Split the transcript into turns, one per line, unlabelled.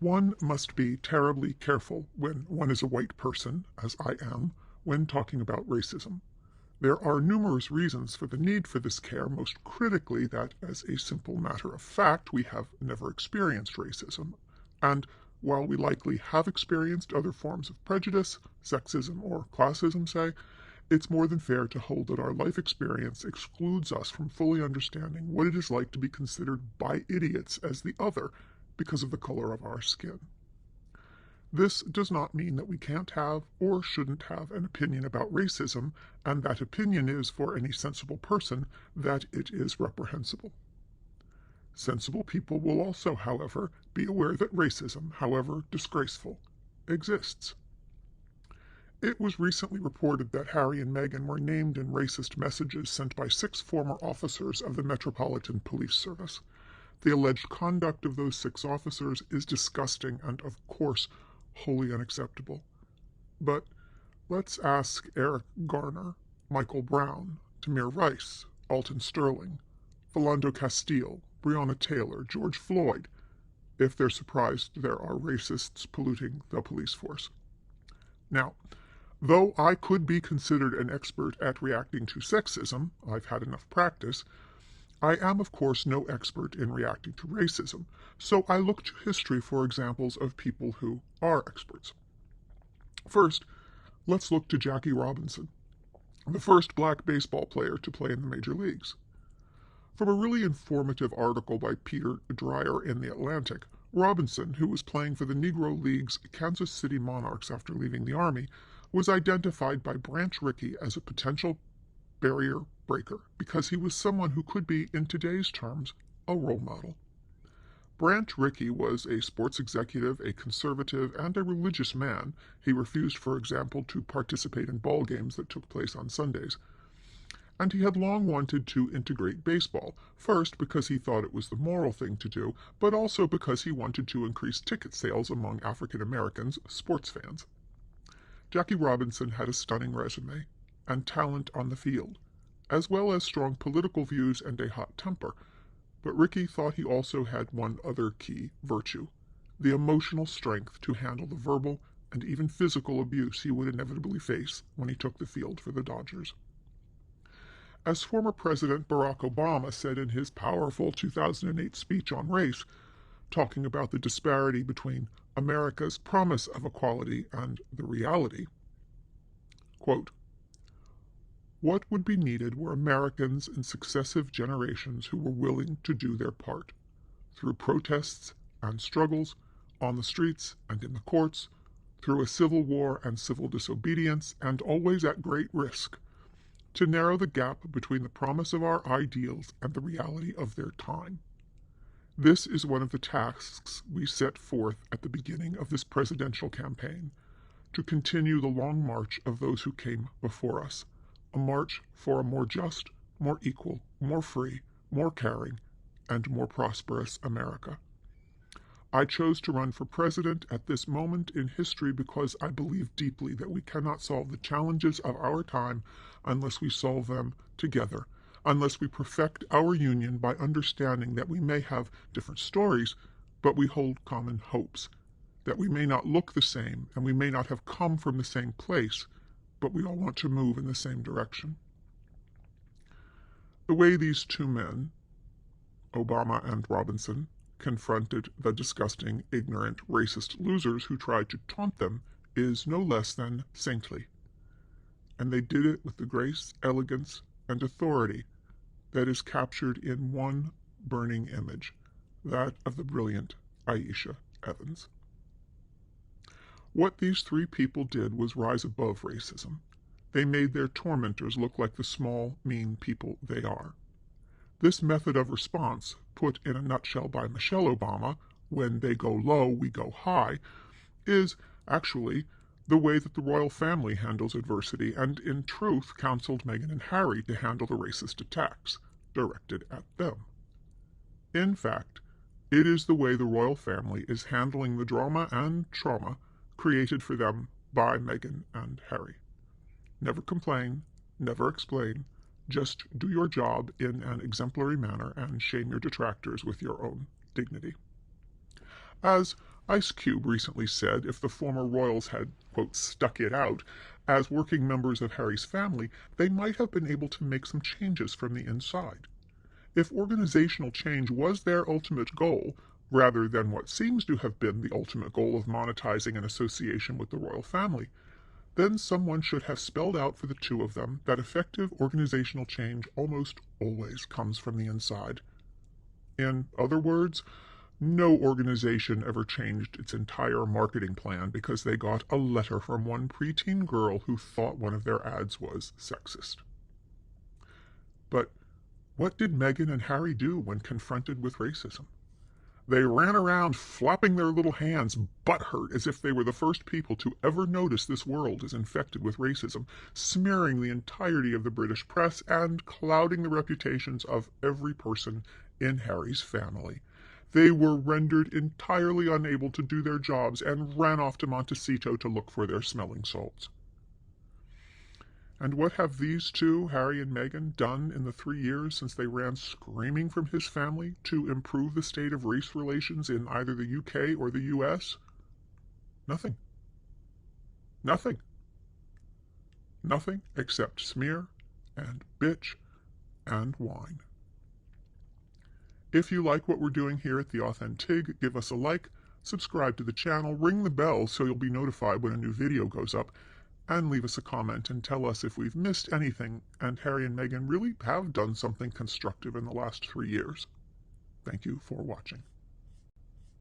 One must be terribly careful when one is a white person, as I am, when talking about racism. There are numerous reasons for the need for this care, most critically that, as a simple matter of fact, we have never experienced racism, and while we likely have experienced other forms of prejudice, sexism or classism, say, it's more than fair to hold that our life experience excludes us from fully understanding what it is like to be considered by idiots as the other because of the color of our skin. This does not mean that we can't have or shouldn't have an opinion about racism, and that opinion is, for any sensible person, that it is reprehensible. Sensible people will also, however, be aware that racism, however disgraceful, exists. It was recently reported that Harry and Meghan were named in racist messages sent by 6 former officers of the Metropolitan Police Service. The alleged conduct of those 6 officers is disgusting and, of course, wholly unacceptable. But let's ask Eric Garner, Michael Brown, Tamir Rice, Alton Sterling, Philando Castile, Breonna Taylor, George Floyd, if they're surprised there are racists polluting the police force. Now, though I could be considered an expert at reacting to sexism, I've had enough practice, I am, of course, no expert in reacting to racism, so I look to history for examples of people who are experts. First, let's look to Jackie Robinson, the first black baseball player to play in the major leagues. From a really informative article by Peter Dreyer in The Atlantic, Robinson, who was playing for the Negro League's Kansas City Monarchs after leaving the Army, was identified by Branch Rickey as a potential barrier breaker because he was someone who could be, in today's terms, a role model. Branch Rickey was a sports executive, a conservative, and a religious man. He refused, for example, to participate in ball games that took place on Sundays. And he had long wanted to integrate baseball, first because he thought it was the moral thing to do, but also because he wanted to increase ticket sales among African Americans, sports fans. Jackie Robinson had a stunning resume and talent on the field, as well as strong political views and a hot temper, but Rickey thought he also had one other key virtue, the emotional strength to handle the verbal and even physical abuse he would inevitably face when he took the field for the Dodgers. As former President Barack Obama said in his powerful 2008 speech on race, talking about the disparity between America's promise of equality and the reality, quote, "What would be needed were Americans in successive generations who were willing to do their part, through protests and struggles, on the streets and in the courts, through a civil war and civil disobedience, and always at great risk, to narrow the gap between the promise of our ideals and the reality of their time. This is one of the tasks we set forth at the beginning of this presidential campaign, to continue the long march of those who came before us, a march for a more just, more equal, more free, more caring, and more prosperous America. I chose to run for president at this moment in history because I believe deeply that we cannot solve the challenges of our time unless we solve them together, unless we perfect our union by understanding that we may have different stories, but we hold common hopes, that we may not look the same and we may not have come from the same place, but we all want to move in the same direction." The way these 2 men, Obama and Robinson, confronted the disgusting, ignorant, racist losers who tried to taunt them is no less than saintly. And they did it with the grace, elegance, and authority that is captured in one burning image, that of the brilliant Aisha Evans. What these 3 people did was rise above racism. They made their tormentors look like the small, mean people they are. This method of response, put in a nutshell by Michelle Obama, "When they go low, we go high," is actually the way that the royal family handles adversity, and in truth counseled Meghan and Harry to handle the racist attacks directed at them. In fact, it is the way the royal family is handling the drama and trauma created for them by Meghan and Harry. Never complain, never explain, just do your job in an exemplary manner and shame your detractors with your own dignity. As Ice Cube recently said if the former royals had, quote, stuck it out as working members of Harry's family, they might have been able to make some changes from the inside. If organizational change was their ultimate goal, rather than what seems to have been the ultimate goal of monetizing an association with the royal family, then someone should have spelled out for the two of them that effective organizational change almost always comes from the inside. In other words, no organization ever changed its entire marketing plan because they got a letter from one preteen girl who thought one of their ads was sexist. But what did Meghan and Harry do when confronted with racism? They ran around flapping their little hands butthurt as if they were the first people to ever notice this world is infected with racism, smearing the entirety of the British press and clouding the reputations of every person in Harry's family. They were rendered entirely unable to do their jobs and ran off to Montecito to look for their smelling salts. And what have these two, Harry and Meghan, done in the 3 years since they ran screaming from his family to improve the state of race relations in either the UK or the US? Nothing. Nothing. Nothing except smear and bitch and whine. If you like what we're doing here at The Authentig, give us a like, subscribe to the channel, ring the bell so you'll be notified when a new video goes up, and leave us a comment and tell us if we've missed anything and Harry and Meghan really have done something constructive in the last 3 years. Thank you for watching.